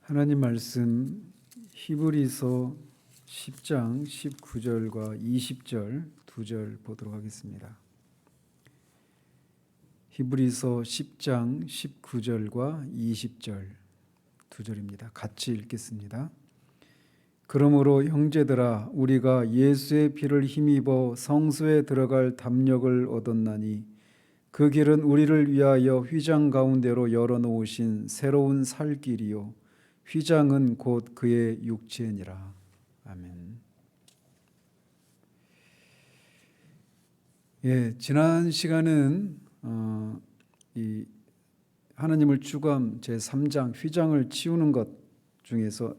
하나님 말씀 히브리서 10장 19절과 20절 두 절 보도록 하겠습니다. 히브리서 10장 19절과 20절 두 절입니다. 같이 읽겠습니다. 그러므로 형제들아 우리가 예수의 피를 힘입어 성소에 들어갈 담력을 얻었나니 그 길은 우리를 위하여 휘장 가운데로 열어놓으신 새로운 살 길이요 휘장은 곧 그의 육체니라. 아멘. 지난 시간은 이 하나님을 추구함 제3장 휘장을 치우는 것 중에서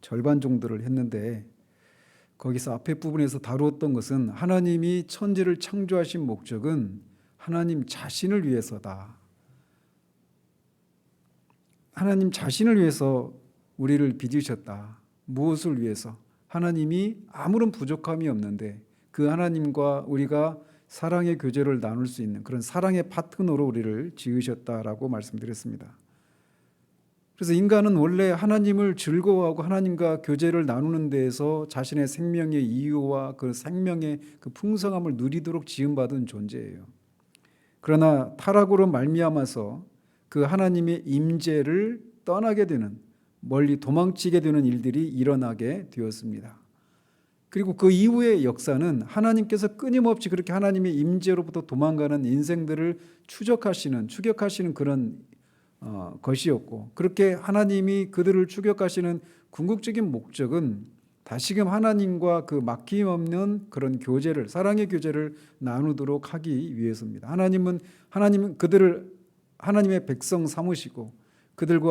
절반 정도를 했는데, 거기서 앞에 부분에서 다루었던 것은 하나님이 천지를 창조하신 목적은 하나님 자신을 위해서다. 하나님 자신을 위해서 우리를 빚으셨다. 무엇을 위해서? 하나님이 아무런 부족함이 없는데 그 하나님과 우리가 사랑의 교제를 나눌 수 있는 그런 사랑의 파트너로 우리를 지으셨다라고 말씀드렸습니다. 그래서 인간은 원래 하나님을 즐거워하고 하나님과 교제를 나누는 데에서 자신의 생명의 이유와 그 생명의 그 풍성함을 누리도록 지음받은 존재예요. 그러나 타락으로 말미암아서 그 하나님의 임재를 떠나게 되는, 멀리 도망치게 되는 일들이 일어나게 되었습니다. 그리고 그 이후의 역사는 하나님께서 끊임없이 그렇게 하나님의 임재로부터 도망가는 인생들을 추격하시는 그런 것이었고, 그렇게 하나님이 그들을 추격하시는 궁극적인 목적은 다시금 하나님과 그 막힘없는 그런 교제를, 사랑의 교제를 나누도록 하기 위해서입니다. 하나님은 그들을 하나님의 백성 삼으시고 그들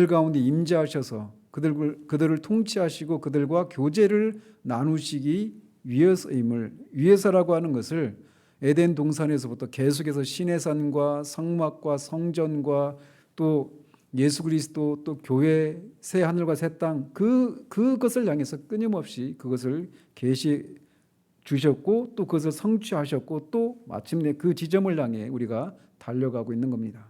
가운데 임재하셔서 그들을 통치하시고 그들과 교제를 나누시기 위해서라고 하는 것을 에덴 동산에서부터 계속해서 시내산과 성막과 성전과 또 예수 그리스도 또 교회, 새 하늘과 새 땅, 그것을 향해서 끊임없이 그것을 계시 주셨고 또 그것을 성취하셨고 또 마침내 그 지점을 향해 우리가 달려가고 있는 겁니다.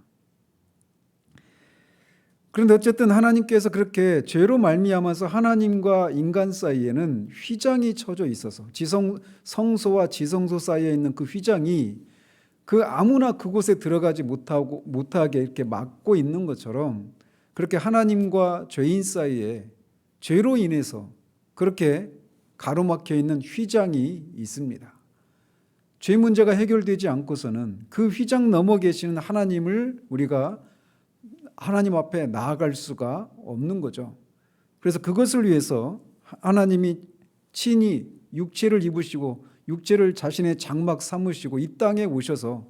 그런데 어쨌든 하나님께서 그렇게 죄로 말미암아서 하나님과 인간 사이에는 휘장이 쳐져 있어서 성소와 지성소 사이에 있는 그 휘장이 그 아무나 그곳에 들어가지 못하게 이렇게 막고 있는 것처럼, 그렇게 하나님과 죄인 사이에 죄로 인해서 그렇게 가로막혀 있는 휘장이 있습니다. 죄 문제가 해결되지 않고서는 그 휘장 넘어 계시는 하나님을 우리가 하나님 앞에 나아갈 수가 없는 거죠. 그래서 그것을 위해서 하나님이 친히 육체를 입으시고 육체를 자신의 장막 삼으시고 이 땅에 오셔서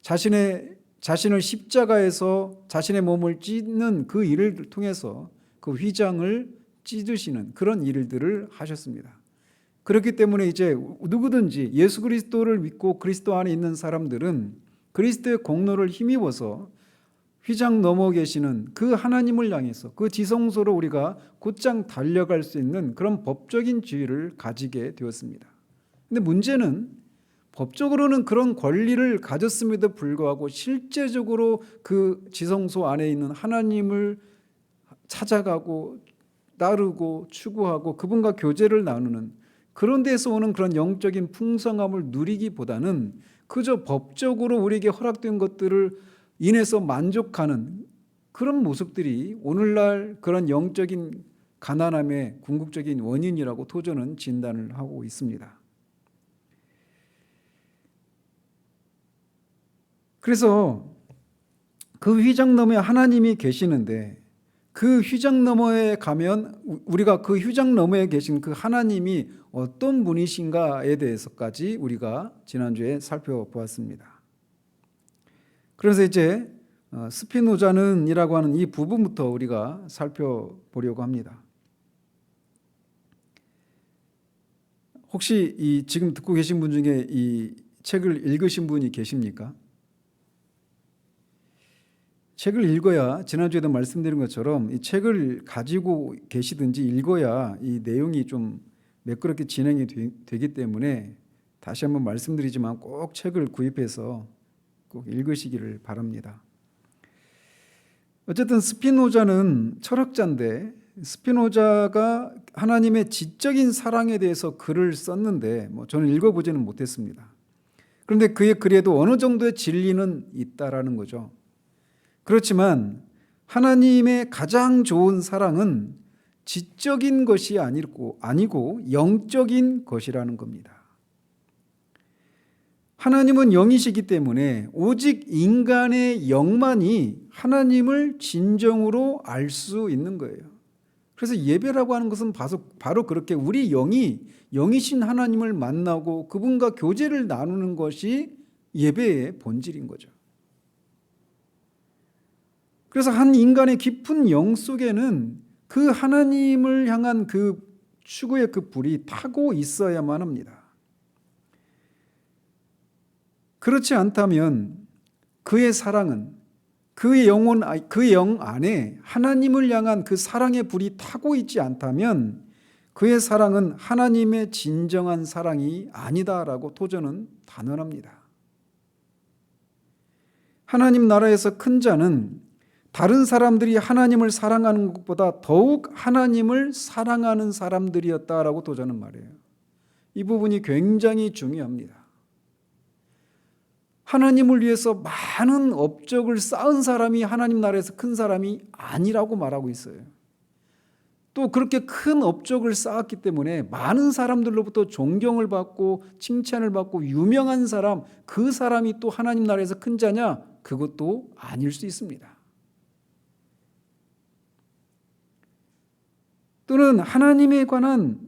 자신을 십자가에서 자신의 몸을 찢는 그 일을 통해서 그 휘장을 찢으시는 그런 일들을 하셨습니다. 그렇기 때문에 이제 누구든지 예수 그리스도를 믿고 그리스도 안에 있는 사람들은 그리스도의 공로를 힘입어서 휘장 넘어 계시는 그 하나님을 향해서 그 지성소로 우리가 곧장 달려갈 수 있는 그런 법적인 지위를 가지게 되었습니다. 근데 문제는 법적으로는 그런 권리를 가졌음에도 불구하고 실제적으로 그 지성소 안에 있는 하나님을 찾아가고 따르고 추구하고 그분과 교제를 나누는 그런 데서 오는 그런 영적인 풍성함을 누리기보다는 그저 법적으로 우리에게 허락된 것들을 인해서 만족하는 그런 모습들이 오늘날 그런 영적인 가난함의 궁극적인 원인이라고 토저는 진단을 하고 있습니다. 그래서 그 휘장 너머에 하나님이 계시는데 그 휘장 너머에 가면 우리가 그 휘장 너머에 계신 그 하나님이 어떤 분이신가에 대해서까지 우리가 지난주에 살펴보았습니다. 그래서 이제 스피노자는이라고 하는 이 부분부터 우리가 살펴보려고 합니다. 혹시 이 지금 듣고 계신 분 중에 이 책을 읽으신 분이 계십니까? 책을 읽어야, 지난주에도 말씀드린 것처럼 이 책을 가지고 계시든지 읽어야 이 내용이 좀 매끄럽게 진행이 되기 때문에 다시 한번 말씀드리지만 꼭 책을 구입해서 꼭 읽으시기를 바랍니다. 어쨌든 스피노자는 철학자인데 스피노자가 하나님의 지적인 사랑에 대해서 글을 썼는데 저는 읽어보지는 못했습니다. 그런데 그의 글에도 어느 정도의 진리는 있다라는 거죠. 그렇지만 하나님의 가장 좋은 사랑은 지적인 것이 아니고 영적인 것이라는 겁니다. 하나님은 영이시기 때문에 오직 인간의 영만이 하나님을 진정으로 알 수 있는 거예요. 그래서 예배라고 하는 것은 바로 그렇게 우리 영이신 하나님을 만나고 그분과 교제를 나누는 것이 예배의 본질인 거죠. 그래서 한 인간의 깊은 영 속에는 그 하나님을 향한 그 추구의 그 불이 타고 있어야만 합니다. 그렇지 않다면 그의 사랑은 그의 영 안에 하나님을 향한 그 사랑의 불이 타고 있지 않다면 그의 사랑은 하나님의 진정한 사랑이 아니다라고 토저는 단언합니다. 하나님 나라에서 큰 자는 다른 사람들이 하나님을 사랑하는 것보다 더욱 하나님을 사랑하는 사람들이었다라고 토저는 말해요. 이 부분이 굉장히 중요합니다. 하나님을 위해서 많은 업적을 쌓은 사람이 하나님 나라에서 큰 사람이 아니라고 말하고 있어요. 또 그렇게 큰 업적을 쌓았기 때문에 많은 사람들로부터 존경을 받고 칭찬을 받고 유명한 사람, 그 사람이 또 하나님 나라에서 큰 자냐? 그것도 아닐 수 있습니다. 또는 하나님에 관한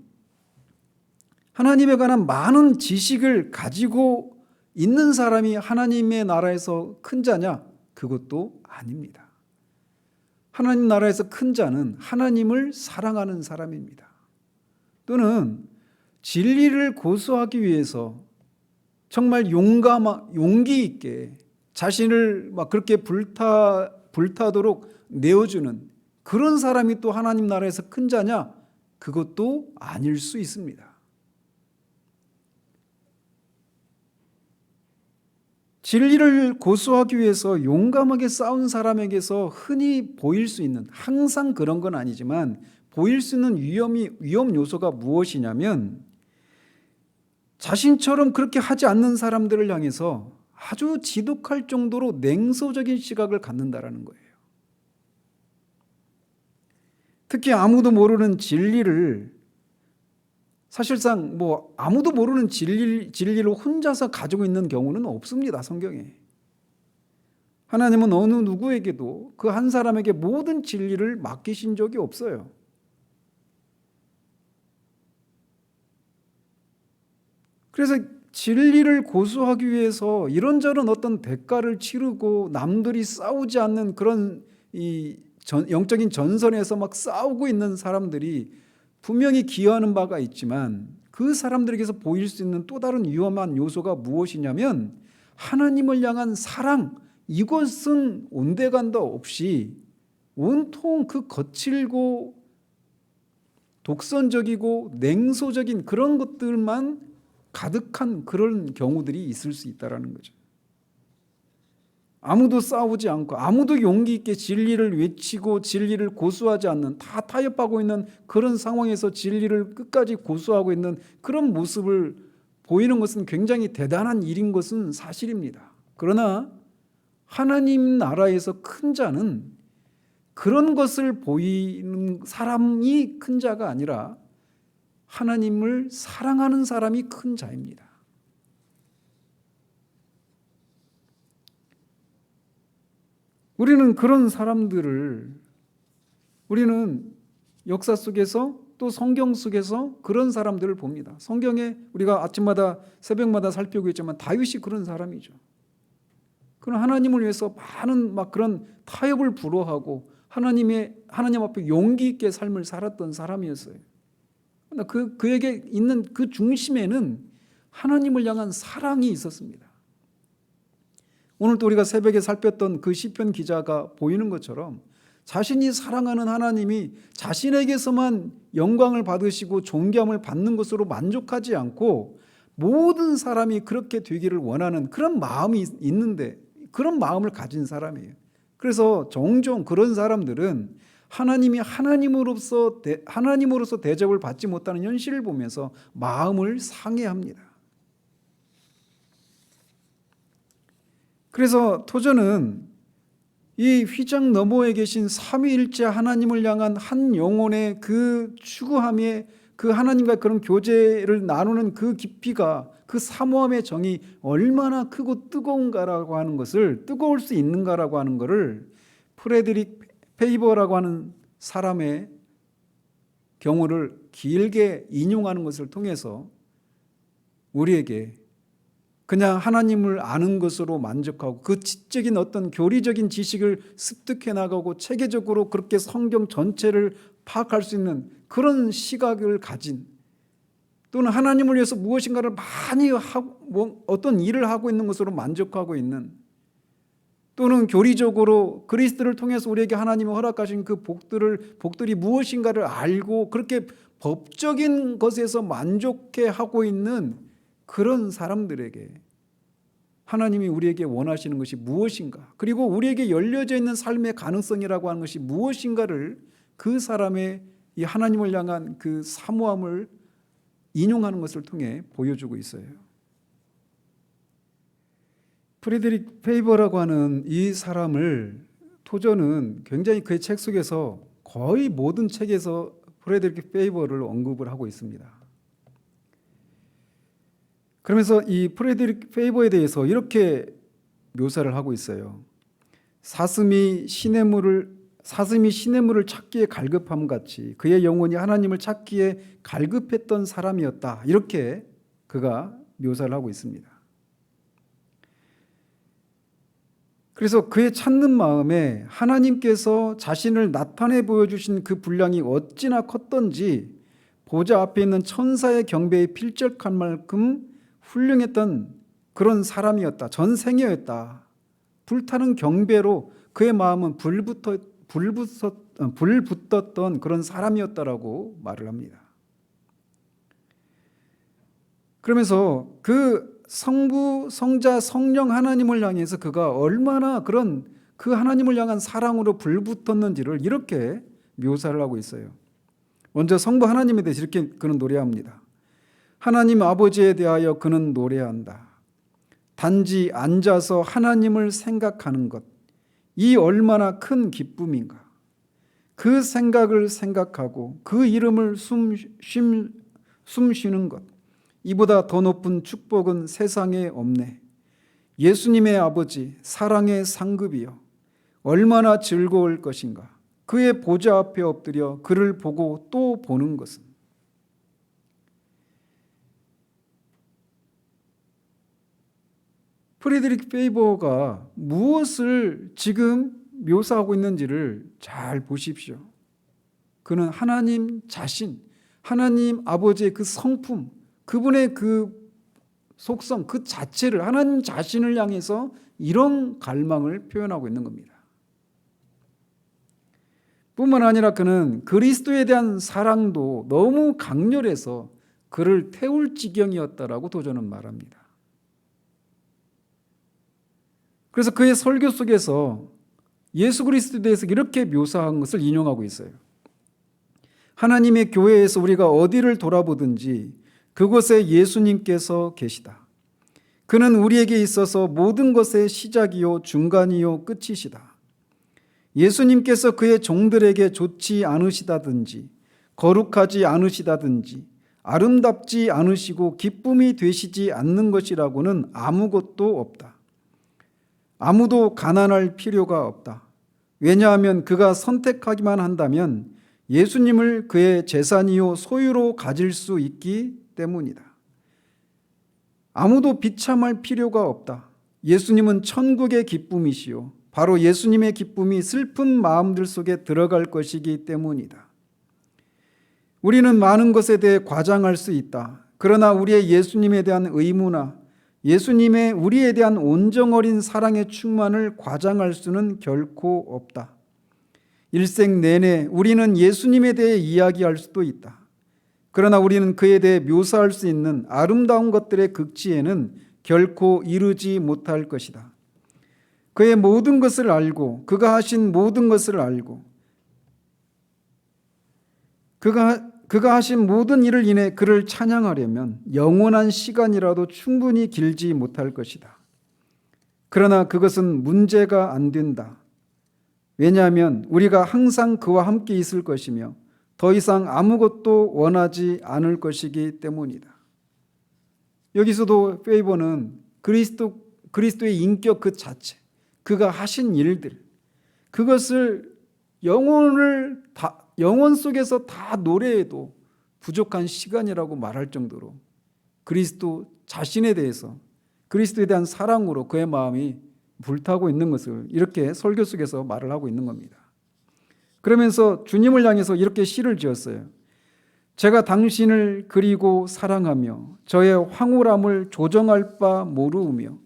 많은 지식을 가지고 있는 사람이 하나님의 나라에서 큰 자냐? 그것도 아닙니다. 하나님 나라에서 큰 자는 하나님을 사랑하는 사람입니다. 또는 진리를 고수하기 위해서 정말 용기 있게 자신을 막 그렇게 불타도록 내어주는 그런 사람이 또 하나님 나라에서 큰 자냐? 그것도 아닐 수 있습니다. 진리를 고수하기 위해서 용감하게 싸운 사람에게서 흔히 보일 수 있는, 항상 그런 건 아니지만 보일 수 있는 위험 요소가 무엇이냐면 자신처럼 그렇게 하지 않는 사람들을 향해서 아주 지독할 정도로 냉소적인 시각을 갖는다라는 거예요. 특히 아무도 모르는 진리를 사실상 아무도 모르는 진리를 혼자서 가지고 있는 경우는 없습니다. 성경에. 하나님은 어느 누구에게도 그 한 사람에게 모든 진리를 맡기신 적이 없어요. 그래서 진리를 고수하기 위해서 이런저런 어떤 대가를 치르고 남들이 싸우지 않는 그런 영적인 전선에서 막 싸우고 있는 사람들이 분명히 기여하는 바가 있지만 그 사람들에게서 보일 수 있는 또 다른 위험한 요소가 무엇이냐면 하나님을 향한 사랑, 이것은 온데간도 없이 온통 그 거칠고 독선적이고 냉소적인 그런 것들만 가득한 그런 경우들이 있을 수 있다는 거죠. 아무도 싸우지 않고 아무도 용기 있게 진리를 외치고 진리를 고수하지 않는, 다 타협하고 있는 그런 상황에서 진리를 끝까지 고수하고 있는 그런 모습을 보이는 것은 굉장히 대단한 일인 것은 사실입니다. 그러나 하나님 나라에서 큰 자는 그런 것을 보이는 사람이 큰 자가 아니라 하나님을 사랑하는 사람이 큰 자입니다. 우리는 그런 사람들을 우리는 역사 속에서 또 성경 속에서 그런 사람들을 봅니다. 성경에 우리가 아침마다 새벽마다 살피고 있지만 다윗이 그런 사람이죠. 그런 하나님을 위해서 많은 그런 타협을 불허하고 하나님 앞에 용기 있게 삶을 살았던 사람이었어요. 그러나 그에게 있는 그 중심에는 하나님을 향한 사랑이 있었습니다. 오늘 또 우리가 새벽에 살폈던 그 시편 기자가 보이는 것처럼 자신이 사랑하는 하나님이 자신에게서만 영광을 받으시고 존귀함을 받는 것으로 만족하지 않고 모든 사람이 그렇게 되기를 원하는 그런 마음이 있는데, 그런 마음을 가진 사람이에요. 그래서 종종 그런 사람들은 하나님이 하나님으로서 대접을 받지 못하는 현실을 보면서 마음을 상해합니다. 그래서 토저는 이 휘장 너머에 계신 삼위일체 하나님을 향한 한 영혼의 그 추구함에 그 하나님과 그런 교제를 나누는 그 깊이가, 그 사모함의 정이 얼마나 크고 뜨거운가라고 하는 것을, 뜨거울 수 있는가라고 하는 것을 프레드릭 페이버라고 하는 사람의 경우를 길게 인용하는 것을 통해서 우리에게 그냥 하나님을 아는 것으로 만족하고 그 지적인 어떤 교리적인 지식을 습득해 나가고 체계적으로 그렇게 성경 전체를 파악할 수 있는 그런 시각을 가진, 또는 하나님을 위해서 무엇인가를 많이 하고 어떤 일을 하고 있는 것으로 만족하고 있는, 또는 교리적으로 그리스도를 통해서 우리에게 하나님이 허락하신 그 복들이 무엇인가를 알고 그렇게 법적인 것에서 만족해 하고 있는 그런 사람들에게 하나님이 우리에게 원하시는 것이 무엇인가, 그리고 우리에게 열려져 있는 삶의 가능성이라고 하는 것이 무엇인가를 그 사람의 이 하나님을 향한 그 사모함을 인용하는 것을 통해 보여주고 있어요. 프레드릭 페이버라고 하는 이 사람을 토저는 굉장히 그의 책 속에서 거의 모든 책에서 프레드릭 페이버를 언급을 하고 있습니다. 그러면서 이 프레드릭 페이버에 대해서 이렇게 묘사를 하고 있어요. 사슴이 시냇물을 찾기에 갈급함 같이 그의 영혼이 하나님을 찾기에 갈급했던 사람이었다. 이렇게 그가 묘사를 하고 있습니다. 그래서 그의 찾는 마음에 하나님께서 자신을 나타내 보여주신 그 분량이 어찌나 컸던지 보좌 앞에 있는 천사의 경배에 필적한 만큼 훌륭했던 그런 사람이었다. 전생애였다. 불타는 경배로 그의 마음은 불붙었던 그런 사람이었다라고 말을 합니다. 그러면서 그 성부, 성자, 성령 하나님을 향해서 그가 얼마나 그런 그 하나님을 향한 사랑으로 불붙었는지를 이렇게 묘사를 하고 있어요. 먼저 성부 하나님에 대해서 이렇게 그는 노래합니다. 하나님 아버지에 대하여 그는 노래한다. 단지 앉아서 하나님을 생각하는 것, 이 얼마나 큰 기쁨인가. 그 생각을 생각하고 그 이름을 숨쉬는 것, 이보다 더 높은 축복은 세상에 없네. 예수님의 아버지, 사랑의 상급이여, 얼마나 즐거울 것인가. 그의 보좌 앞에 엎드려 그를 보고 또 보는 것은. 프레드릭 페이버가 무엇을 지금 묘사하고 있는지를 잘 보십시오. 그는 하나님 자신, 하나님 아버지의 그 성품, 그분의 그 속성, 그 자체를, 하나님 자신을 향해서 이런 갈망을 표현하고 있는 겁니다. 뿐만 아니라 그는 그리스도에 대한 사랑도 너무 강렬해서 그를 태울 지경이었다라고 도저는 말합니다. 그래서 그의 설교 속에서 예수 그리스도에 대해서 이렇게 묘사한 것을 인용하고 있어요. 하나님의 교회에서 우리가 어디를 돌아보든지 그곳에 예수님께서 계시다. 그는 우리에게 있어서 모든 것의 시작이요 중간이요 끝이시다. 예수님께서 그의 종들에게 좋지 않으시다든지 거룩하지 않으시다든지 아름답지 않으시고 기쁨이 되시지 않는 것이라고는 아무것도 없다. 아무도 가난할 필요가 없다. 왜냐하면 그가 선택하기만 한다면 예수님을 그의 재산이요 소유로 가질 수 있기 때문이다. 아무도 비참할 필요가 없다. 예수님은 천국의 기쁨이시요 바로 예수님의 기쁨이 슬픈 마음들 속에 들어갈 것이기 때문이다. 우리는 많은 것에 대해 과장할 수 있다. 그러나 우리의 예수님에 대한 의무나 예수님의 우리에 대한 온정어린 사랑의 충만을 과장할 수는 결코 없다. 일생 내내 우리는 예수님에 대해 이야기할 수도 있다. 그러나 우리는 그에 대해 묘사할 수 있는 아름다운 것들의 극치에는 결코 이르지 못할 것이다. 그의 모든 것을 알고 그가 하신 모든 것을 알고 그가 하신 모든 일을 인해 그를 찬양하려면 영원한 시간이라도 충분히 길지 못할 것이다. 그러나 그것은 문제가 안 된다. 왜냐하면 우리가 항상 그와 함께 있을 것이며 더 이상 아무것도 원하지 않을 것이기 때문이다. 여기서도 페이버는 그리스도의 인격 그 자체, 그가 하신 일들, 그것을 영혼 속에서 다 노래해도 부족한 시간이라고 말할 정도로 그리스도 자신에 대해서, 그리스도에 대한 사랑으로 그의 마음이 불타고 있는 것을 이렇게 설교 속에서 말을 하고 있는 겁니다. 그러면서 주님을 향해서 이렇게 시를 지었어요. 제가 당신을 그리고 사랑하며 저의 황홀함을 조정할 바 모르우며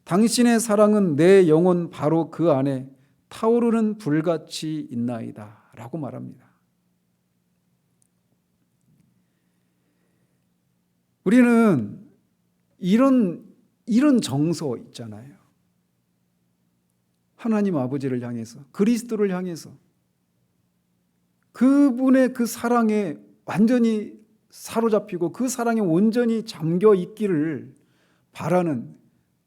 당신의 사랑은 내 영혼 바로 그 안에 타오르는 불같이 있나이다 라고 말합니다. 우리는 이런 정서 있잖아요. 하나님 아버지를 향해서, 그리스도를 향해서 그분의 그 사랑에 완전히 사로잡히고 그 사랑에 온전히 잠겨 있기를 바라는,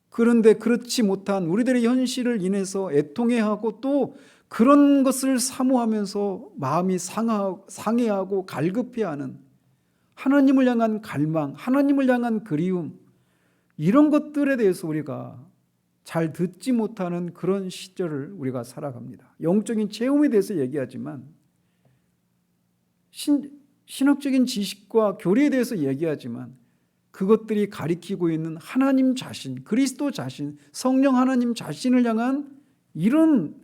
그런데 그렇지 못한 우리들의 현실을 인해서 애통해하고 또 그런 것을 사모하면서 마음이 상해하고 갈급해하는 하나님을 향한 갈망, 하나님을 향한 그리움, 이런 것들에 대해서 우리가 잘 듣지 못하는 그런 시절을 우리가 살아갑니다. 영적인 체험에 대해서 얘기하지만 신학적인 지식과 교리에 대해서 얘기하지만 그것들이 가리키고 있는 하나님 자신, 그리스도 자신, 성령 하나님 자신을 향한 이런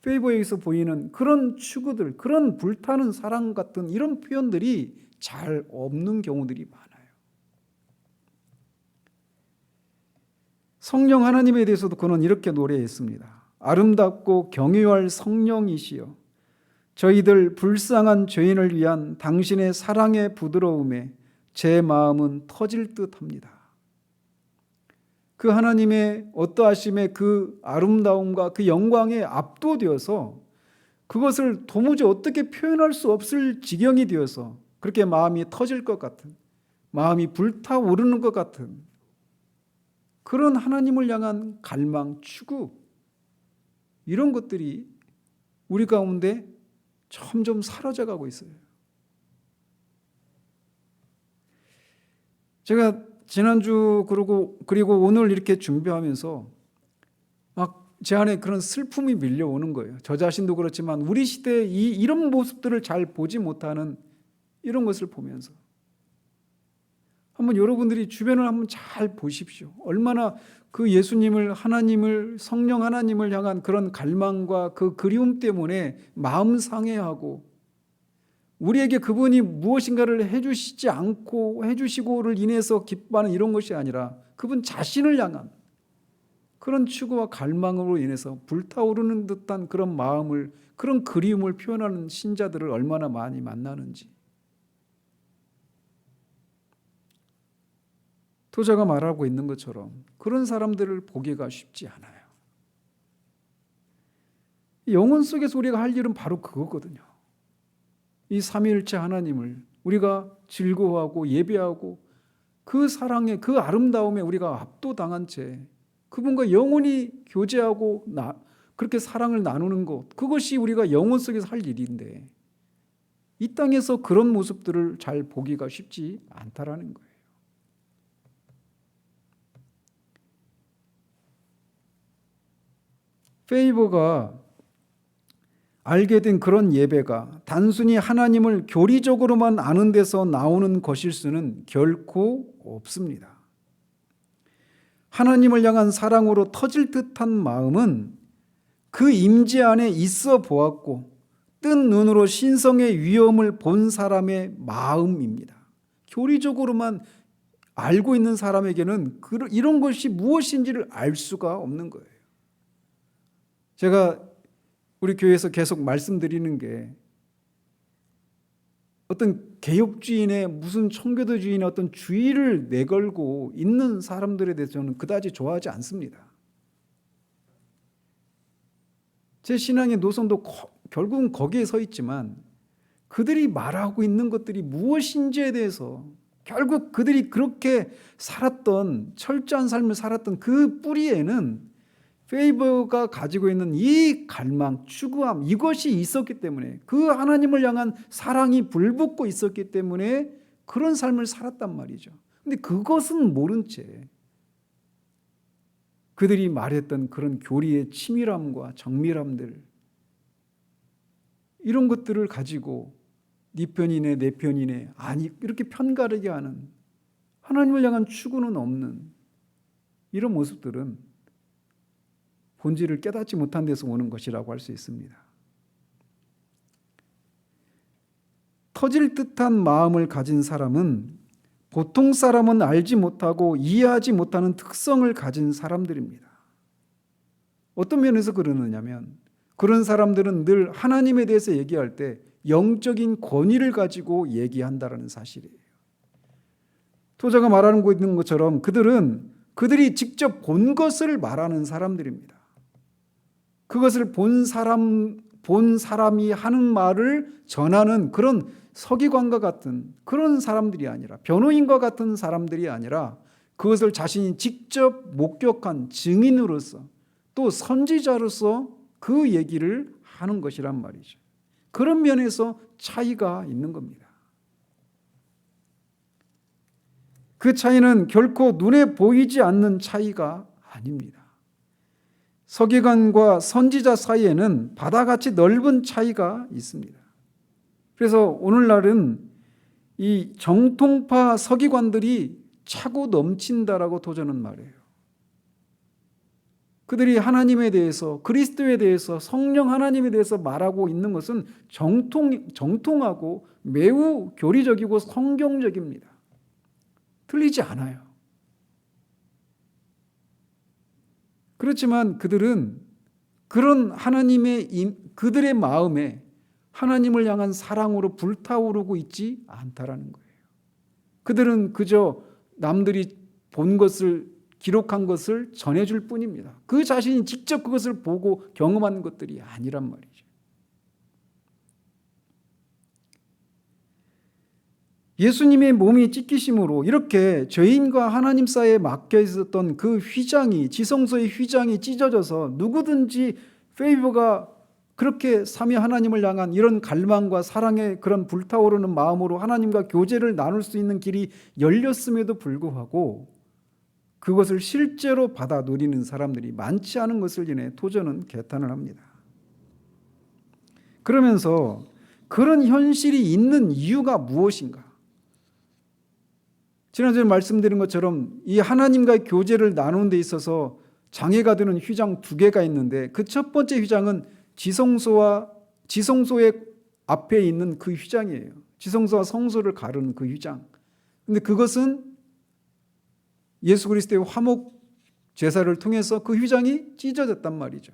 페이버에서 보이는 그런 추구들, 그런 불타는 사랑 같은 이런 표현들이 잘 없는 경우들이 많아요. 성령 하나님에 대해서도 그는 이렇게 노래했습니다. 아름답고 경외할 성령이시여 저희들 불쌍한 죄인을 위한 당신의 사랑의 부드러움에 제 마음은 터질 듯합니다. 그 하나님의 어떠하심의 그 아름다움과 그 영광에 압도되어서 그것을 도무지 어떻게 표현할 수 없을 지경이 되어서 그렇게 마음이 터질 것 같은, 마음이 불타오르는 것 같은 그런 하나님을 향한 갈망, 추구, 이런 것들이 우리 가운데 점점 사라져가고 있어요. 제가 지난주 그리고 오늘 이렇게 준비하면서 막 제 안에 그런 슬픔이 밀려오는 거예요. 저 자신도 그렇지만 우리 시대에 이런 모습들을 잘 보지 못하는 이런 것을 보면서 한번 여러분들이 주변을 한번 잘 보십시오. 얼마나 그 예수님을, 하나님을, 성령 하나님을 향한 그런 갈망과 그 그리움 때문에 마음 상해하고 우리에게 그분이 무엇인가를 해주시지 않고 해주시고를 인해서 기뻐하는 이런 것이 아니라 그분 자신을 향한 그런 추구와 갈망으로 인해서 불타오르는 듯한 그런 마음을, 그런 그리움을 표현하는 신자들을 얼마나 많이 만나는지. 토자가 말하고 있는 것처럼 그런 사람들을 보기가 쉽지 않아요. 영혼 속에서 우리가 할 일은 바로 그거거든요. 이 삼위일체 하나님을 우리가 즐거워하고 예배하고 그 사랑에, 그 아름다움에 우리가 압도당한 채 그분과 영원히 교제하고 그렇게 사랑을 나누는 것, 그것이 우리가 영혼 속에서 할 일인데 이 땅에서 그런 모습들을 잘 보기가 쉽지 않다라는 거예요. 페이버가 알게 된 그런 예배가 단순히 하나님을 교리적으로만 아는 데서 나오는 것일 수는 결코 없습니다. 하나님을 향한 사랑으로 터질 듯한 마음은 그 임재 안에 있어 보았고 뜬 눈으로 신성의 위엄을 본 사람의 마음입니다. 교리적으로만 알고 있는 사람에게는 이런 것이 무엇인지를 알 수가 없는 거예요. 제가 우리 교회에서 계속 말씀드리는 게 어떤 개혁주의인의 무슨 청교도주의인의 어떤 주의를 내걸고 있는 사람들에 대해서 저는 그다지 좋아하지 않습니다. 제 신앙의 노선도 결국은 거기에 서 있지만 그들이 말하고 있는 것들이 무엇인지에 대해서 결국 그들이 그렇게 살았던 철저한 삶을 살았던 그 뿌리에는 페이버가 가지고 있는 이 갈망, 추구함 이것이 있었기 때문에 그 하나님을 향한 사랑이 불붙고 있었기 때문에 그런 삶을 살았단 말이죠. 근데 그것은 모른 채 그들이 말했던 그런 교리의 치밀함과 정밀함들 이런 것들을 가지고 네 편이네 내 편이네 아니 이렇게 편가르게 하는 하나님을 향한 추구는 없는 이런 모습들은 본질을 깨닫지 못한 데서 오는 것이라고 할 수 있습니다. 터질 듯한 마음을 가진 사람은 보통 사람은 알지 못하고 이해하지 못하는 특성을 가진 사람들입니다. 어떤 면에서 그러느냐면 그런 사람들은 늘 하나님에 대해서 얘기할 때 영적인 권위를 가지고 얘기한다는 사실이에요. 토자가 말하는 거 있는 것처럼 그들이 직접 본 것을 말하는 사람들입니다. 그것을 본 사람이 하는 말을 전하는 그런 서기관과 같은 그런 사람들이 아니라 변호인과 같은 사람들이 아니라 그것을 자신이 직접 목격한 증인으로서 또 선지자로서 그 얘기를 하는 것이란 말이죠. 그런 면에서 차이가 있는 겁니다. 그 차이는 결코 눈에 보이지 않는 차이가 아닙니다. 서기관과 선지자 사이에는 바다같이 넓은 차이가 있습니다. 그래서 오늘날은 이 정통파 서기관들이 차고 넘친다라고 도전은 말해요. 그들이 하나님에 대해서 그리스도에 대해서 성령 하나님에 대해서 말하고 있는 것은 정통하고 매우 교리적이고 성경적입니다. 틀리지 않아요. 그렇지만 그들은 그런 그들의 마음에 하나님을 향한 사랑으로 불타오르고 있지 않다라는 거예요. 그들은 그저 남들이 본 것을 기록한 것을 전해줄 뿐입니다. 그 자신이 직접 그것을 보고 경험한 것들이 아니란 말이죠. 예수님의 몸이 찢기심으로 이렇게 죄인과 하나님 사이에 막혀 있었던 그 휘장이 지성소의 휘장이 찢어져서 누구든지 페이버가 그렇게 삼위 하나님을 향한 이런 갈망과 사랑의 그런 불타오르는 마음으로 하나님과 교제를 나눌 수 있는 길이 열렸음에도 불구하고 그것을 실제로 받아 누리는 사람들이 많지 않은 것을 인해 토저는 개탄을 합니다. 그러면서 그런 현실이 있는 이유가 무엇인가? 지난주에 말씀드린 것처럼 이 하나님과의 교제를 나누는 데 있어서 장애가 되는 휘장 2개가 있는데 그 첫 번째 휘장은 지성소의 앞에 있는 그 휘장이에요. 지성소와 성소를 가르는 그 휘장. 근데 그것은 예수 그리스도의 화목 제사를 통해서 그 휘장이 찢어졌단 말이죠.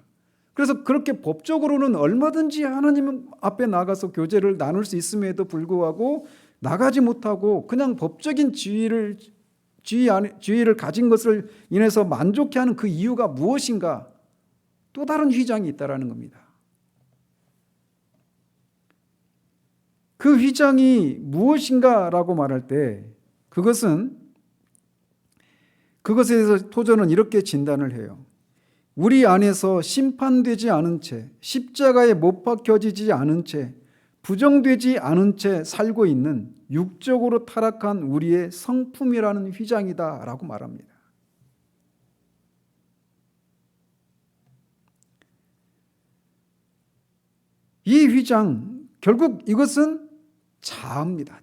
그래서 그렇게 법적으로는 얼마든지 하나님 앞에 나가서 교제를 나눌 수 있음에도 불구하고 나가지 못하고 그냥 법적인 지위를 가진 것을 인해서 만족해하는 그 이유가 무엇인가? 또 다른 휘장이 있다라는 겁니다. 그 휘장이 무엇인가라고 말할 때 그것에 대해서 토저는 이렇게 진단을 해요. 우리 안에서 심판되지 않은 채 십자가에 못 박혀지지 않은 채 부정되지 않은 채 살고 있는 육적으로 타락한 우리의 성품이라는 휘장이다라고 말합니다. 이 휘장 결국 이것은 자아입니다.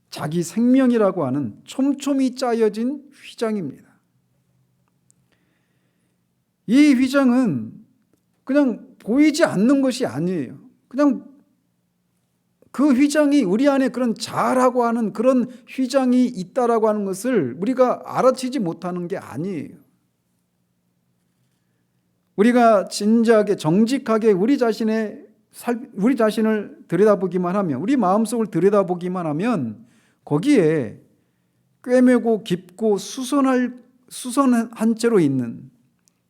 자기 생명이라고 하는 촘촘히 짜여진 휘장입니다. 이 휘장은 그냥 보이지 않는 것이 아니에요. 그냥 그 휘장이 우리 안에 그런 자아라고 하는 그런 휘장이 있다라고 하는 것을 우리가 알아채지 못하는 게 아니에요. 우리가 진지하게 정직하게 우리 자신을 들여다보기만 하면 우리 마음속을 들여다보기만 하면 거기에 꿰매고 깊고 수선한 채로 있는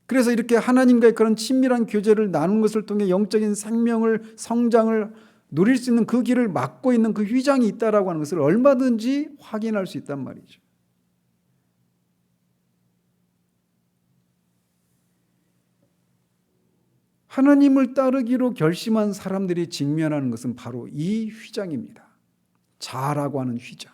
그래서 이렇게 하나님과의 그런 친밀한 교제를 나눈 것을 통해 영적인 생명을, 성장을 누릴 수 있는 그 길을 막고 있는 그 휘장이 있다라고 하는 것을 얼마든지 확인할 수 있단 말이죠. 하나님을 따르기로 결심한 사람들이 직면하는 것은 바로 이 휘장입니다. 자아라고 하는 휘장.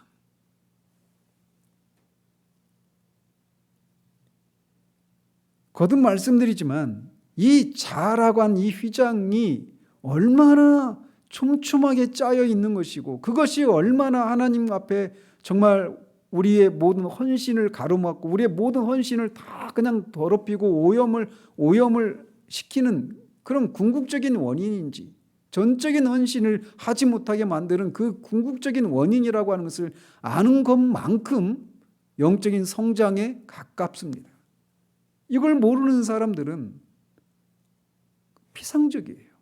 거듭 말씀드리지만 이 자아라고 하는 이 휘장이 얼마나 촘촘하게 짜여 있는 것이고 그것이 얼마나 하나님 앞에 정말 우리의 모든 헌신을 가로막고 우리의 모든 헌신을 다 그냥 더럽히고 오염을 시키는 그런 궁극적인 원인인지, 전적인 헌신을 하지 못하게 만드는 그 궁극적인 원인이라고 하는 것을 아는 것만큼 영적인 성장에 가깝습니다. 이걸 모르는 사람들은 피상적이에요.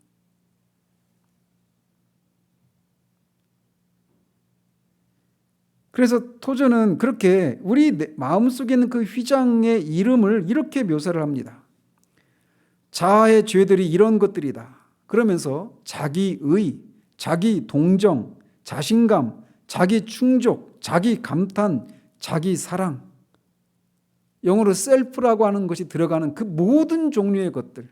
그래서 토저는 그렇게 우리 마음속에 있는 그 휘장의 이름을 이렇게 묘사를 합니다. 자아의 죄들이 이런 것들이다. 그러면서 자기의, 자기 동정, 자신감, 자기 충족, 자기 감탄, 자기 사랑, 영어로 셀프라고 하는 것이 들어가는 그 모든 종류의 것들,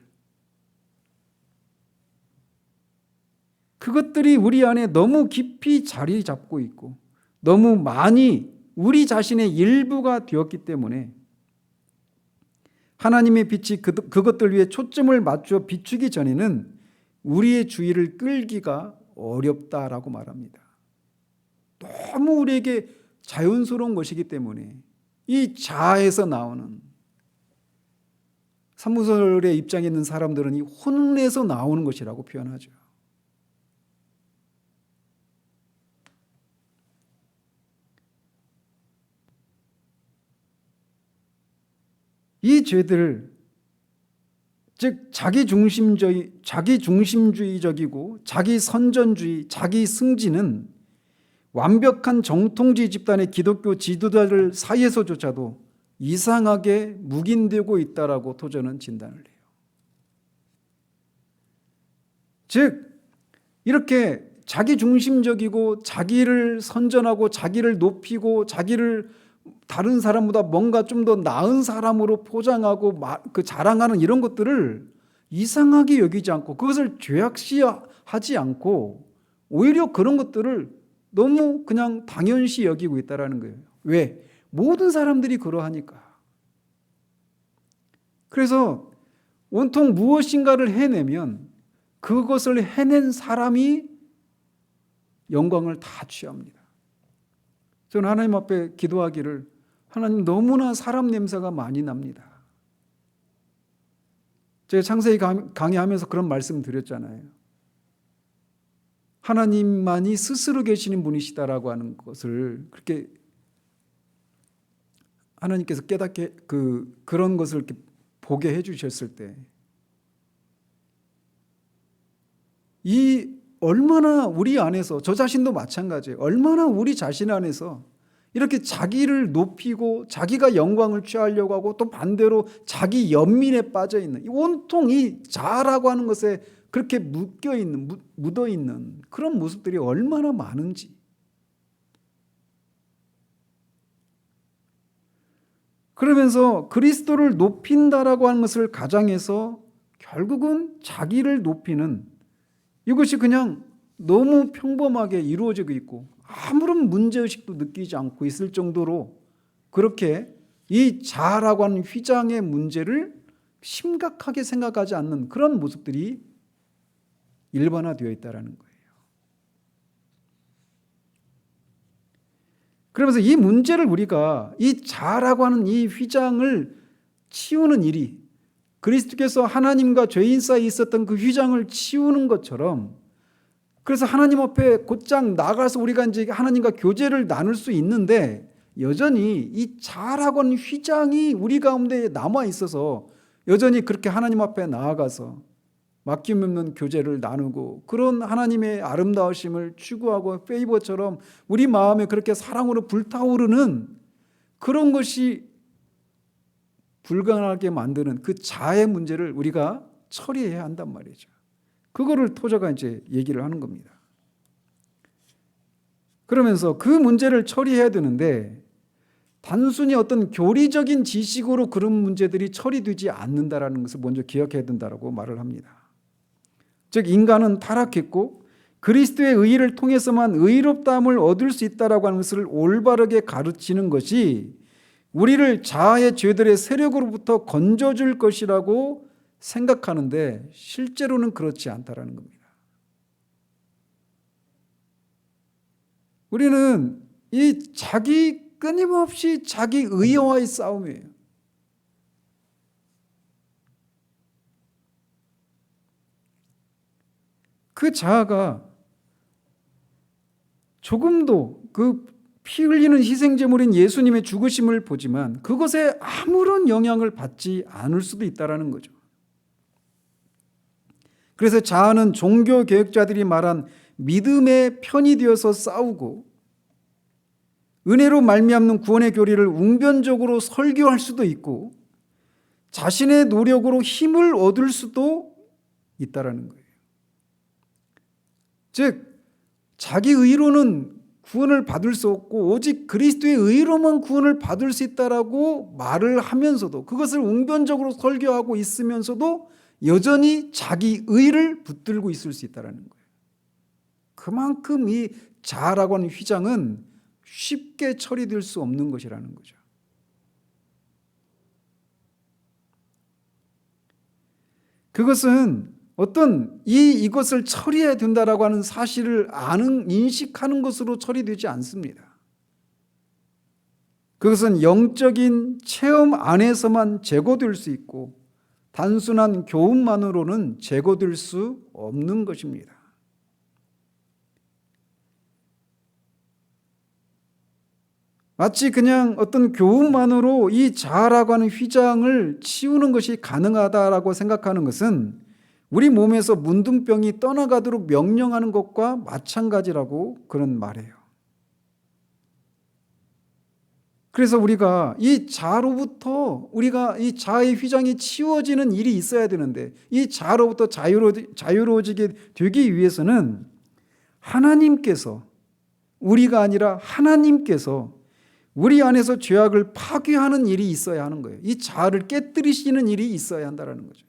그것들이 우리 안에 너무 깊이 자리 잡고 있고 너무 많이 우리 자신의 일부가 되었기 때문에 하나님의 빛이 그것들 위해 초점을 맞춰 비추기 전에는 우리의 주의를 끌기가 어렵다라고 말합니다. 너무 우리에게 자연스러운 것이기 때문에 이 자아에서 나오는, 사무설의 입장에 있는 사람들은 이 혼내서 나오는 것이라고 표현하죠. 이 죄들, 즉 자기중심주의적이고 자기선전주의, 자기승진은 완벽한 정통주의 집단의 기독교 지도자들 사이에서조차도 이상하게 묵인되고 있다라고 토저는 진단을 해요. 즉 이렇게 자기중심적이고 자기를 선전하고 자기를 높이고 자기를 다른 사람보다 뭔가 좀 더 나은 사람으로 포장하고 그 자랑하는 이런 것들을 이상하게 여기지 않고 그것을 죄악시하지 않고 오히려 그런 것들을 너무 그냥 당연시 여기고 있다는 거예요. 왜? 모든 사람들이 그러하니까. 그래서 온통 무엇인가를 해내면 그것을 해낸 사람이 영광을 다 취합니다. 저는 하나님 앞에 기도하기를, 하나님 너무나 사람 냄새가 많이 납니다. 제가 창세기 강의하면서 그런 말씀 드렸잖아요. 하나님만이 스스로 계시는 분이시다라고 하는 것을 그렇게 하나님께서 깨닫게 그런 것을 이렇게 보게 해주셨을 때, 이 얼마나 우리 안에서, 저 자신도 마찬가지예요. 얼마나 우리 자신 안에서 이렇게 자기를 높이고 자기가 영광을 취하려고 하고 또 반대로 자기 연민에 빠져 있는, 온통 이 자아라고 하는 것에 그렇게 묻어 있는 그런 모습들이 얼마나 많은지. 그러면서 그리스도를 높인다라고 하는 것을 가장해서 결국은 자기를 높이는, 이것이 그냥 너무 평범하게 이루어지고 있고 아무런 문제의식도 느끼지 않고 있을 정도로 그렇게 이 자아라고 하는 휘장의 문제를 심각하게 생각하지 않는 그런 모습들이 일반화되어 있다는 거예요. 그러면서 이 문제를 우리가, 이 자아라고 하는 이 휘장을 치우는 일이, 그리스도께서 하나님과 죄인 사이에 있었던 그 휘장을 치우는 것처럼, 그래서 하나님 앞에 곧장 나가서 우리가 이제 하나님과 교제를 나눌 수 있는데 여전히 이 자아라고 하는 휘장이 우리 가운데 남아 있어서 여전히 그렇게 하나님 앞에 나아가서 맡김없는 교제를 나누고 그런 하나님의 아름다우심을 추구하고 페이버처럼 우리 마음에 그렇게 사랑으로 불타오르는 그런 것이 불가능하게 만드는 그 자아의 문제를 우리가 처리해야 한단 말이죠. 그거를 토저가 이제 얘기를 하는 겁니다. 그러면서 그 문제를 처리해야 되는데 단순히 어떤 교리적인 지식으로 그런 문제들이 처리되지 않는다라는 것을 먼저 기억해야 된다라고 말을 합니다. 즉 인간은 타락했고 그리스도의 의를 통해서만 의롭다함을 얻을 수 있다라고 하는 것을 올바르게 가르치는 것이 우리를 자아의 죄들의 세력으로부터 건져줄 것이라고 생각하는데 실제로는 그렇지 않다라는 겁니다. 우리는 이 끊임없이 자기 의와의 싸움이에요. 그 자아가 조금도 그 피 흘리는 희생제물인 예수님의 죽으심을 보지만 그것에 아무런 영향을 받지 않을 수도 있다는 거죠. 그래서 자아는 종교개혁자들이 말한 믿음의 편이 되어서 싸우고 은혜로 말미암는 구원의 교리를 웅변적으로 설교할 수도 있고 자신의 노력으로 힘을 얻을 수도 있다는 거예요. 즉 자기 의로는 구원을 받을 수 없고 오직 그리스도의 의로만 구원을 받을 수 있다라고 말을 하면서도 그것을 웅변적으로 설교하고 있으면서도 여전히 자기 의를 붙들고 있을 수 있다는 거예요. 그만큼 이 자아라고 하는 휘장은 쉽게 처리될 수 없는 것이라는 거죠. 그것은 어떤 이것을 처리해야 된다라고 하는 사실을 인식하는 것으로 처리되지 않습니다. 그것은 영적인 체험 안에서만 제거될 수 있고 단순한 교훈만으로는 제거될 수 없는 것입니다. 마치 그냥 어떤 교훈만으로 이 자아라고 하는 휘장을 치우는 것이 가능하다라고 생각하는 것은 우리 몸에서 문둥병이 떠나가도록 명령하는 것과 마찬가지라고 그런 말이에요. 그래서 우리가 이 자아로부터 우리가 이 자아의 휘장이 치워지는 일이 있어야 되는데 이 자아로부터 자유로워지게 되기 위해서는 하나님께서 우리가 아니라 하나님께서 우리 안에서 죄악을 파괴하는 일이 있어야 하는 거예요. 이 자아를 깨뜨리시는 일이 있어야 한다는 거죠.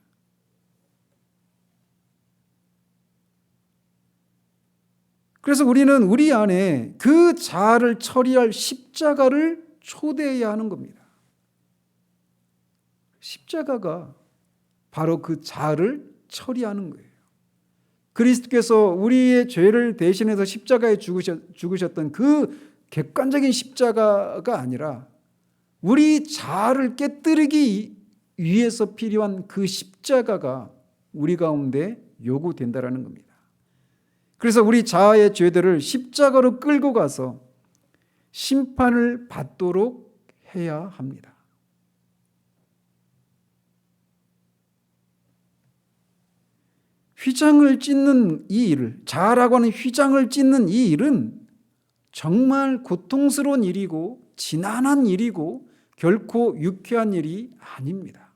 그래서 우리는 우리 안에 그 자아를 처리할 십자가를 초대해야 하는 겁니다. 십자가가 바로 그 자아를 처리하는 거예요. 그리스도께서 우리의 죄를 대신해서 십자가에 죽으셨던 그 객관적인 십자가가 아니라 우리 자아를 깨뜨리기 위해서 필요한 그 십자가가 우리 가운데 요구된다라는 겁니다. 그래서 우리 자아의 죄들을 십자가로 끌고 가서 심판을 받도록 해야 합니다. 휘장을 찢는 이 일을, 자아라고 하는 휘장을 찢는 이 일은 정말 고통스러운 일이고 지난한 일이고 결코 유쾌한 일이 아닙니다.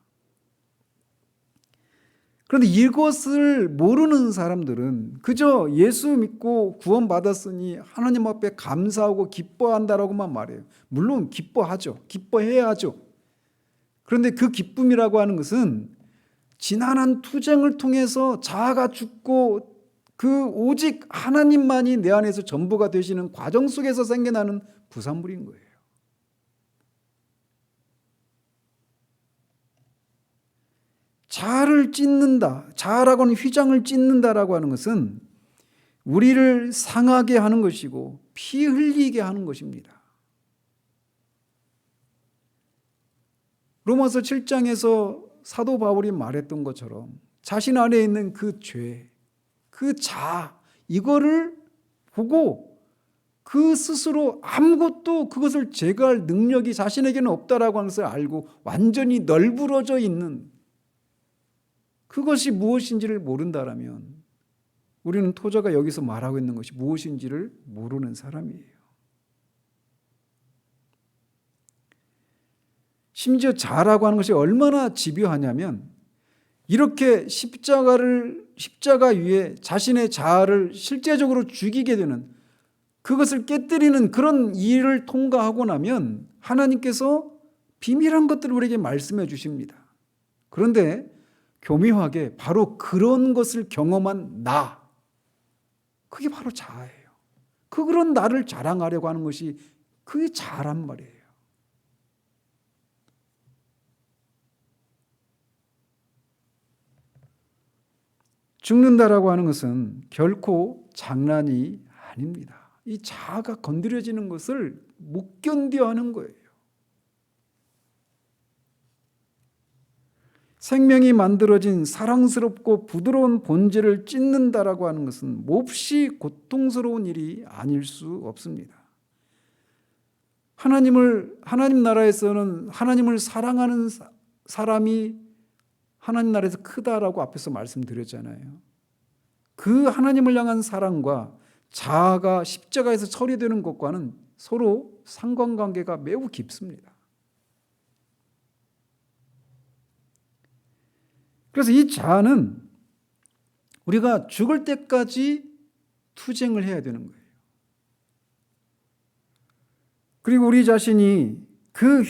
그런데 이것을 모르는 사람들은 그저 예수 믿고 구원받았으니 하나님 앞에 감사하고 기뻐한다라고만 말해요. 물론 기뻐하죠. 기뻐해야 하죠. 그런데 그 기쁨이라고 하는 것은 지난한 투쟁을 통해서 자아가 죽고 그 오직 하나님만이 내 안에서 전부가 되시는 과정 속에서 생겨나는 부산물인 거예요. 자아를 찢는다, 자아라고 하는 휘장을 찢는다라고 하는 것은 우리를 상하게 하는 것이고 피 흘리게 하는 것입니다. 로마서 7장에서 사도 바울이 말했던 것처럼 자신 안에 있는 그 죄, 그 자아, 이거를 보고 그 스스로 아무것도 그것을 제거할 능력이 자신에게는 없다라고 하는 것을 알고 완전히 널브러져 있는 그것이 무엇인지를 모른다라면 우리는 토저가 여기서 말하고 있는 것이 무엇인지를 모르는 사람이에요. 심지어 자아라고 하는 것이 얼마나 집요하냐면 이렇게 십자가 위에 자신의 자아를 실제적으로 죽이게 되는, 그것을 깨뜨리는 그런 일을 통과하고 나면 하나님께서 비밀한 것들을 우리에게 말씀해 주십니다. 그런데 교묘하게 바로 그런 것을 경험한 나, 그게 바로 자아예요. 그런 나를 자랑하려고 하는 것이 그게 자아란 말이에요. 죽는다라고 하는 것은 결코 장난이 아닙니다. 이 자아가 건드려지는 것을 못 견뎌 하는 거예요. 생명이 만들어진 사랑스럽고 부드러운 본질을 찢는다라고 하는 것은 몹시 고통스러운 일이 아닐 수 없습니다. 하나님 나라에서는 하나님을 사랑하는 사람이 하나님 나라에서 크다라고 앞에서 말씀드렸잖아요. 그 하나님을 향한 사랑과 자아가 십자가에서 처리되는 것과는 서로 상관관계가 매우 깊습니다. 그래서 이 자아는 우리가 죽을 때까지 투쟁을 해야 되는 거예요. 그리고 우리 자신이 그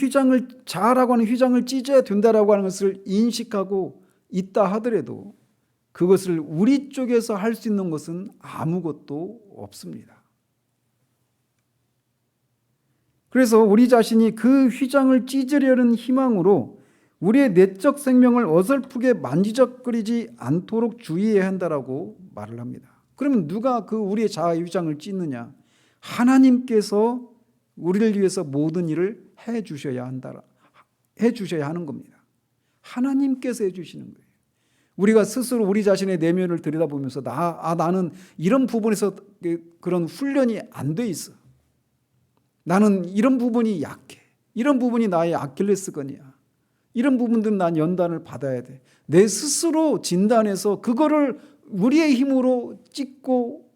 자아라고 하는 휘장을 찢어야 된다라고 하는 것을 인식하고 있다 하더라도 그것을 우리 쪽에서 할 수 있는 것은 아무것도 없습니다. 그래서 우리 자신이 그 휘장을 찢으려는 희망으로 우리의 내적 생명을 어설프게 만지작거리지 않도록 주의해야 한다라고 말을 합니다. 그러면 누가 그 우리의 자아의 휘장을 찢느냐? 하나님께서 우리를 위해서 모든 일을 해 주셔야 하는 겁니다. 하나님께서 해 주시는 거예요. 우리가 스스로 우리 자신의 내면을 들여다보면서 나는 이런 부분에서 그런 훈련이 안 돼 있어. 나는 이런 부분이 약해. 이런 부분이 나의 아킬레스건이야. 이런 부분들은 난 연단을 받아야 돼. 내 스스로 진단해서 그거를 우리의 힘으로 찢고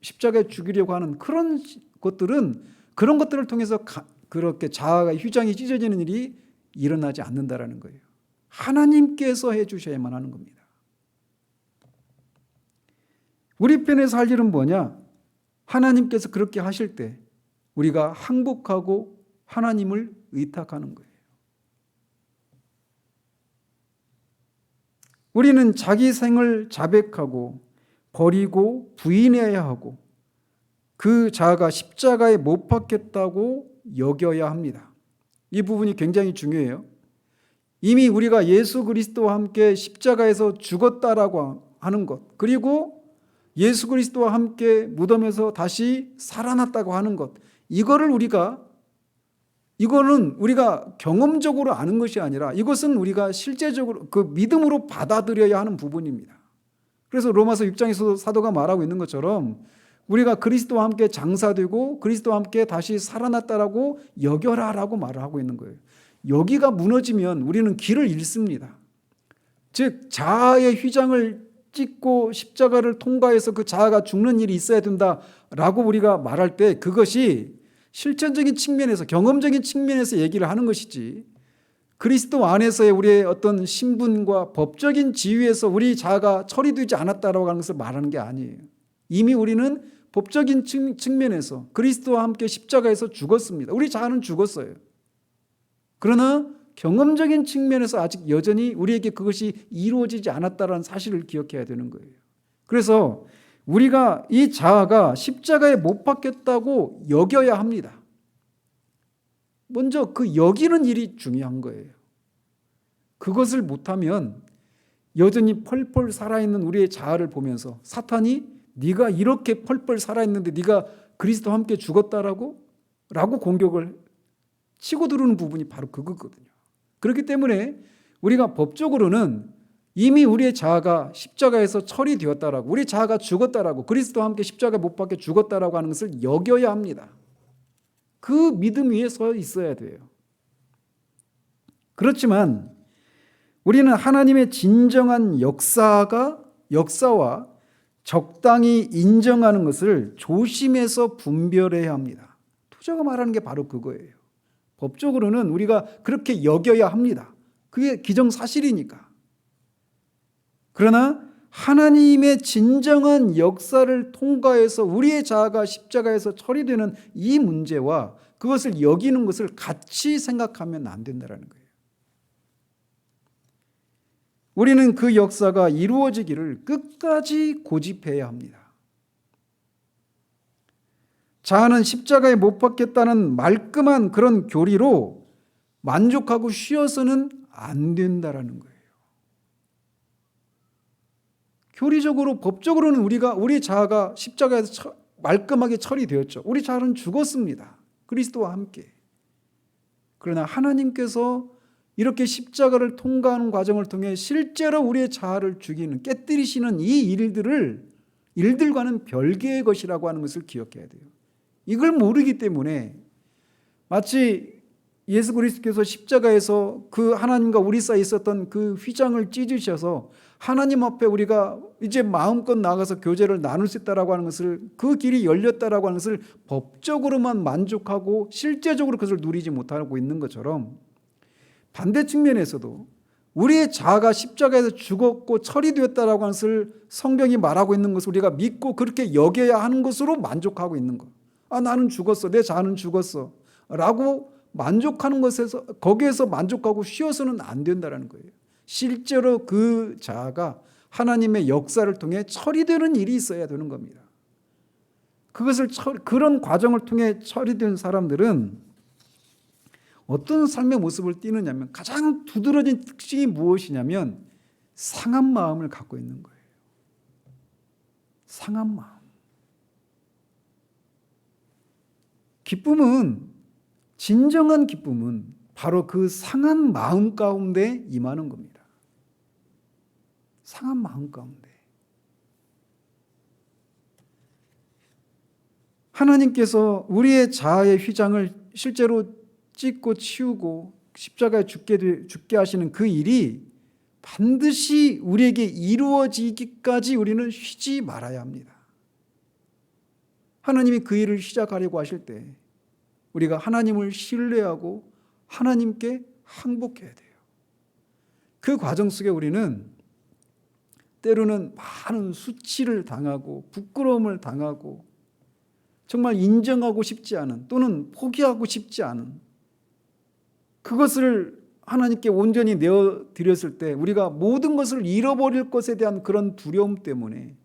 십자가에 죽이려고 하는 그런 것들을 통해서 그렇게 자아가 휘장이 찢어지는 일이 일어나지 않는다라는 거예요. 하나님께서 해 주셔야만 하는 겁니다. 우리 편에서 할 일은 뭐냐? 하나님께서 그렇게 하실 때 우리가 항복하고 하나님을 의탁하는 거예요. 우리는 자기 생을 자백하고 버리고 부인해야 하고 그 자아가 십자가에 못 박혔다고 여겨야 합니다. 이 부분이 굉장히 중요해요. 이미 우리가 예수 그리스도와 함께 십자가에서 죽었다라고 하는 것, 그리고 예수 그리스도와 함께 무덤에서 다시 살아났다고 하는 것, 이거는 우리가 경험적으로 아는 것이 아니라 이것은 우리가 실제적으로 그 믿음으로 받아들여야 하는 부분입니다. 그래서 로마서 6장에서도 사도가 말하고 있는 것처럼 우리가 그리스도와 함께 장사되고 그리스도와 함께 다시 살아났다라고 여겨라라고 말을 하고 있는 거예요. 여기가 무너지면 우리는 길을 잃습니다. 즉 자아의 휘장을 찢고 십자가를 통과해서 그 자아가 죽는 일이 있어야 된다라고 우리가 말할 때 그것이 실천적인 측면에서 경험적인 측면에서 얘기를 하는 것이지 그리스도 안에서의 우리의 어떤 신분과 법적인 지위에서 우리 자아가 처리되지 않았다라고 하는 것을 말하는 게 아니에요. 이미 우리는 법적인 측면에서 그리스도와 함께 십자가에서 죽었습니다. 우리 자아는 죽었어요. 그러나 경험적인 측면에서 아직 여전히 우리에게 그것이 이루어지지 않았다는 사실을 기억해야 되는 거예요. 그래서 우리가 이 자아가 십자가에 못 박혔다고 여겨야 합니다. 먼저 그 여기는 일이 중요한 거예요. 그것을 못하면 여전히 펄펄 살아있는 우리의 자아를 보면서 사탄이 네가 이렇게 펄펄 살아있는데 네가 그리스도와 함께 죽었다라고 공격을 치고 들어오는 부분이 바로 그거거든요. 그렇기 때문에 우리가 법적으로는 이미 우리의 자아가 십자가에서 처리되었다라고, 우리 자아가 죽었다라고, 그리스도와 함께 십자가에 못 박혀 죽었다라고 하는 것을 여겨야 합니다. 그 믿음 위에 서 있어야 돼요. 그렇지만 우리는 하나님의 진정한 역사와 적당히 인정하는 것을 조심해서 분별해야 합니다. 토저가 말하는 게 바로 그거예요. 법적으로는 우리가 그렇게 여겨야 합니다. 그게 기정사실이니까. 그러나 하나님의 진정한 역사를 통과해서 우리의 자아가 십자가에서 처리되는 이 문제와 그것을 여기는 것을 같이 생각하면 안 된다는 거예요. 우리는 그 역사가 이루어지기를 끝까지 고집해야 합니다. 자아는 십자가에 못 박겠다는 말끔한 그런 교리로 만족하고 쉬어서는 안 된다라는 거예요. 교리적으로, 법적으로는 우리 자아가 십자가에서 말끔하게 처리되었죠. 우리 자아는 죽었습니다. 그리스도와 함께. 그러나 하나님께서 이렇게 십자가를 통과하는 과정을 통해 실제로 우리의 자아를 죽이는, 깨뜨리시는 이 일들과는 별개의 것이라고 하는 것을 기억해야 돼요. 이걸 모르기 때문에 마치 예수 그리스도께서 십자가에서 그 하나님과 우리 사이에 있었던 그 휘장을 찢으셔서 하나님 앞에 우리가 이제 마음껏 나가서 교제를 나눌 수 있다라고 하는 것을, 그 길이 열렸다라고 하는 것을 법적으로만 만족하고 실제적으로 그것을 누리지 못하고 있는 것처럼, 반대 측면에서도 우리의 자아가 십자가에서 죽었고 처리되었다라고 하는 것을 성경이 말하고 있는 것을 우리가 믿고 그렇게 여겨야 하는 것으로 만족하고 있는 것. 나는 죽었어, 내 자아는 죽었어 라고 만족하는 것에서, 거기에서 만족하고 쉬어서는 안 된다는 거예요. 실제로 그 자아가 하나님의 역사를 통해 처리되는 일이 있어야 되는 겁니다. 그런 과정을 통해 처리된 사람들은 어떤 삶의 모습을 띠느냐면, 가장 두드러진 특징이 무엇이냐면 상한 마음을 갖고 있는 거예요. 상한 마음. 진정한 기쁨은 바로 그 상한 마음 가운데 임하는 겁니다. 상한 마음 가운데. 하나님께서 우리의 자아의 휘장을 실제로 찢고 치우고 십자가에 죽게 하시는 그 일이 반드시 우리에게 이루어지기까지 우리는 쉬지 말아야 합니다. 하나님이 그 일을 시작하려고 하실 때 우리가 하나님을 신뢰하고 하나님께 항복해야 돼요. 그 과정 속에 우리는 때로는 많은 수치를 당하고 부끄러움을 당하고 정말 인정하고 싶지 않은, 또는 포기하고 싶지 않은 그것을 하나님께 온전히 내어드렸을 때 우리가 모든 것을 잃어버릴 것에 대한 그런 두려움 때문에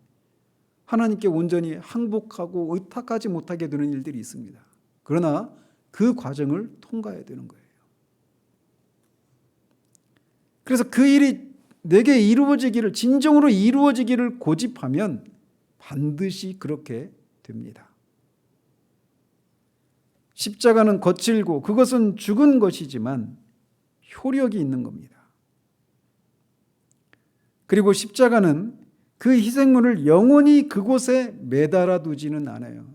하나님께 온전히 항복하고 의탁하지 못하게 되는 일들이 있습니다. 그러나 그 과정을 통과해야 되는 거예요. 그래서 그 일이 내게 이루어지기를, 진정으로 이루어지기를 고집하면 반드시 그렇게 됩니다. 십자가는 거칠고 그것은 죽은 것이지만 효력이 있는 겁니다. 그리고 십자가는 그 희생물을 영원히 그곳에 매달아 두지는 않아요.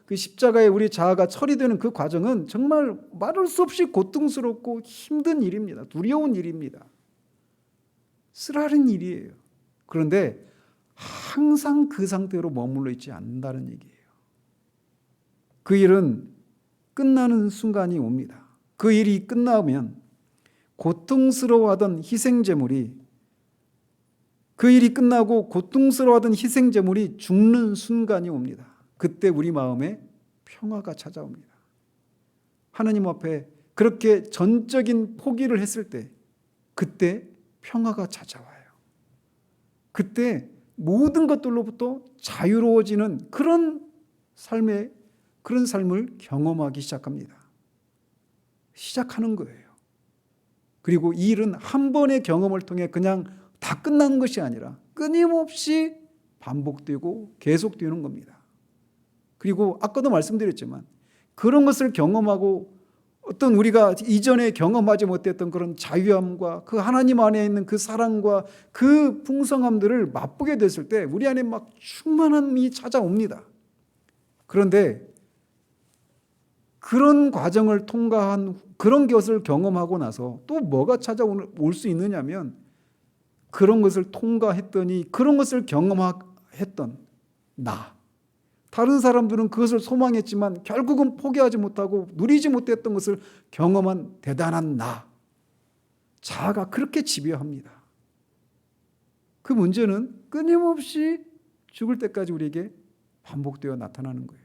그 십자가에 우리 자아가 처리되는 그 과정은 정말 말할 수 없이 고통스럽고 힘든 일입니다. 두려운 일입니다. 쓰라린 일이에요. 그런데 항상 그 상태로 머물러 있지 않는다는 얘기예요. 그 일은 끝나는 순간이 옵니다. 그 일이 끝나면 고통스러워하던 희생제물이, 그 일이 끝나고 고통스러워하던 희생제물이 죽는 순간이 옵니다. 그때 우리 마음에 평화가 찾아옵니다. 하나님 앞에 그렇게 전적인 포기를 했을 때 그때 평화가 찾아와요. 그때 모든 것들로부터 자유로워지는 그런 삶을 경험하기 시작하는 거예요. 그리고 이 일은 한 번의 경험을 통해 그냥 다 끝나는 것이 아니라 끊임없이 반복되고 계속되는 겁니다. 그리고 아까도 말씀드렸지만 그런 것을 경험하고 어떤 우리가 이전에 경험하지 못했던 그런 자유함과 그 하나님 안에 있는 그 사랑과 그 풍성함들을 맛보게 됐을 때 우리 안에 막 충만함이 찾아옵니다. 그런데 그런 과정을 통과한, 그런 것을 경험하고 나서 또 뭐가 찾아올 수 있느냐면, 그런 것을 통과했더니 그런 것을 경험했던 나, 다른 사람들은 그것을 소망했지만 결국은 포기하지 못하고 누리지 못했던 것을 경험한 대단한 나. 자아가 그렇게 지배합니다. 그 문제는 끊임없이 죽을 때까지 우리에게 반복되어 나타나는 거예요.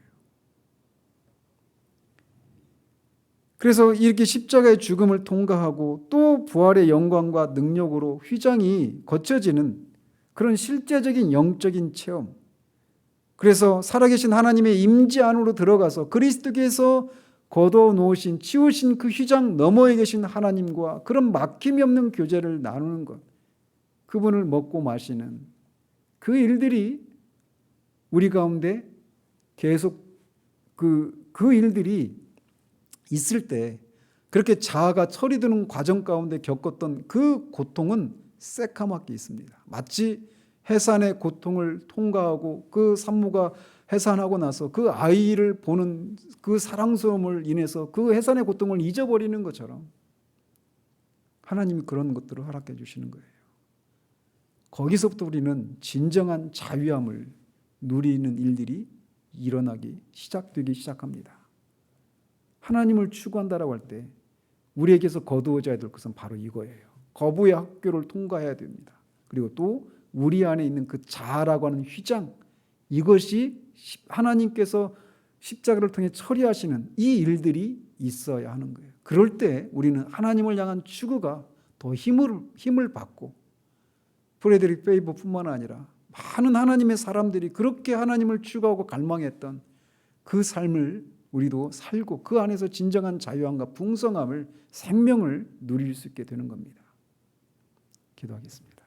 그래서 이렇게 십자가의 죽음을 통과하고 또 부활의 영광과 능력으로 휘장이 거쳐지는 그런 실제적인 영적인 체험. 그래서 살아계신 하나님의 임재 안으로 들어가서 그리스도께서 걷어놓으신 치우신 그 휘장 너머에 계신 하나님과 그런 막힘이 없는 교제를 나누는 것, 그분을 먹고 마시는 그 일들이 우리 가운데 계속 그 일들이 있을 때 그렇게 자아가 처리되는 과정 가운데 겪었던 그 고통은 새까맣게 있습니다. 마치 해산의 고통을 통과하고 그 산모가 해산하고 나서 그 아이를 보는 그 사랑스러움을 인해서 그 해산의 고통을 잊어버리는 것처럼 하나님이 그런 것들을 허락해 주시는 거예요. 거기서부터 우리는 진정한 자유함을 누리는 일들이 시작되기 시작합니다. 하나님을 추구한다라고 할 때 우리에게서 거두어져야 될 것은 바로 이거예요. 거부의 학교를 통과해야 됩니다. 그리고 또 우리 안에 있는 그 자아라고 하는 휘장, 이것이 하나님께서 십자가를 통해 처리하시는 이 일들이 있어야 하는 거예요. 그럴 때 우리는 하나님을 향한 추구가 더 힘을 받고, 프레드릭 페이버뿐만 아니라 많은 하나님의 사람들이 그렇게 하나님을 추구하고 갈망했던 그 삶을 우리도 살고 그 안에서 진정한 자유함과 풍성함을, 생명을 누릴 수 있게 되는 겁니다. 기도하겠습니다.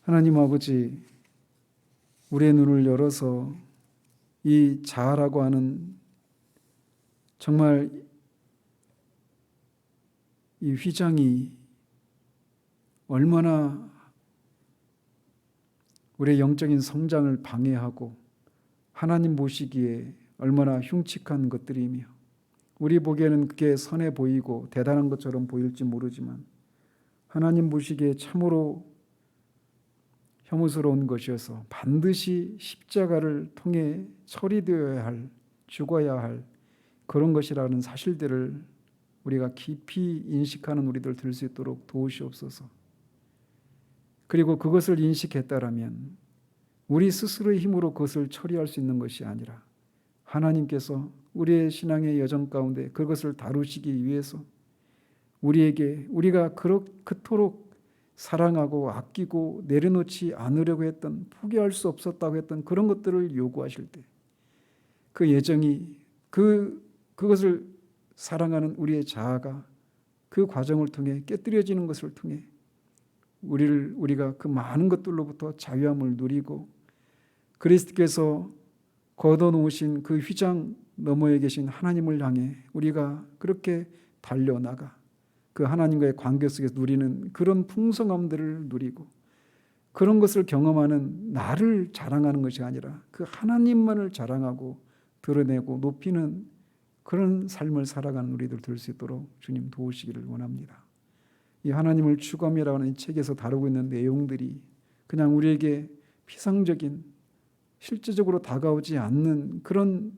하나님 아버지, 우리의 눈을 열어서 이 자아라고 하는 정말 이 휘장이 얼마나 우리의 영적인 성장을 방해하고 하나님 보시기에 얼마나 흉측한 것들이며 우리 보기에는 그게 선해 보이고 대단한 것처럼 보일지 모르지만 하나님 보시기에 참으로 혐오스러운 것이어서 반드시 십자가를 통해 처리되어야 할, 죽어야 할 그런 것이라는 사실들을 우리가 깊이 인식하는 우리들 될 수 있도록 도우시옵소서. 그리고 그것을 인식했다라면 우리 스스로의 힘으로 그것을 처리할 수 있는 것이 아니라 하나님께서 우리의 신앙의 여정 가운데 그것을 다루시기 위해서 우리에게 우리가 그토록 사랑하고 아끼고 내려놓지 않으려고 했던, 포기할 수 없었다고 했던 그런 것들을 요구하실 때 그 예정이 그것을 사랑하는 우리의 자아가 그 과정을 통해 깨뜨려지는 것을 통해 우리가 그 많은 것들로부터 자유함을 누리고 그리스도께서 걷어놓으신 그 휘장 너머에 계신 하나님을 향해 우리가 그렇게 달려나가 그 하나님과의 관계 속에서 누리는 그런 풍성함들을 누리고 그런 것을 경험하는 나를 자랑하는 것이 아니라 그 하나님만을 자랑하고 드러내고 높이는 그런 삶을 살아가는 우리들 될 수 있도록 주님 도우시기를 원합니다. 이 하나님을 추구함이라고 하는 이 책에서 다루고 있는 내용들이 그냥 우리에게 피상적인 실제적으로 다가오지 않는 그런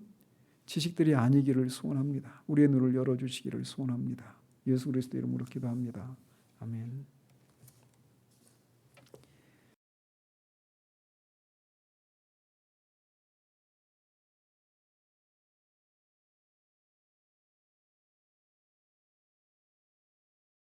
지식들이 아니기를 소원합니다. 우리의 눈을 열어주시기를 소원합니다. 예수 그리스도 이름으로 기도합니다. 아멘.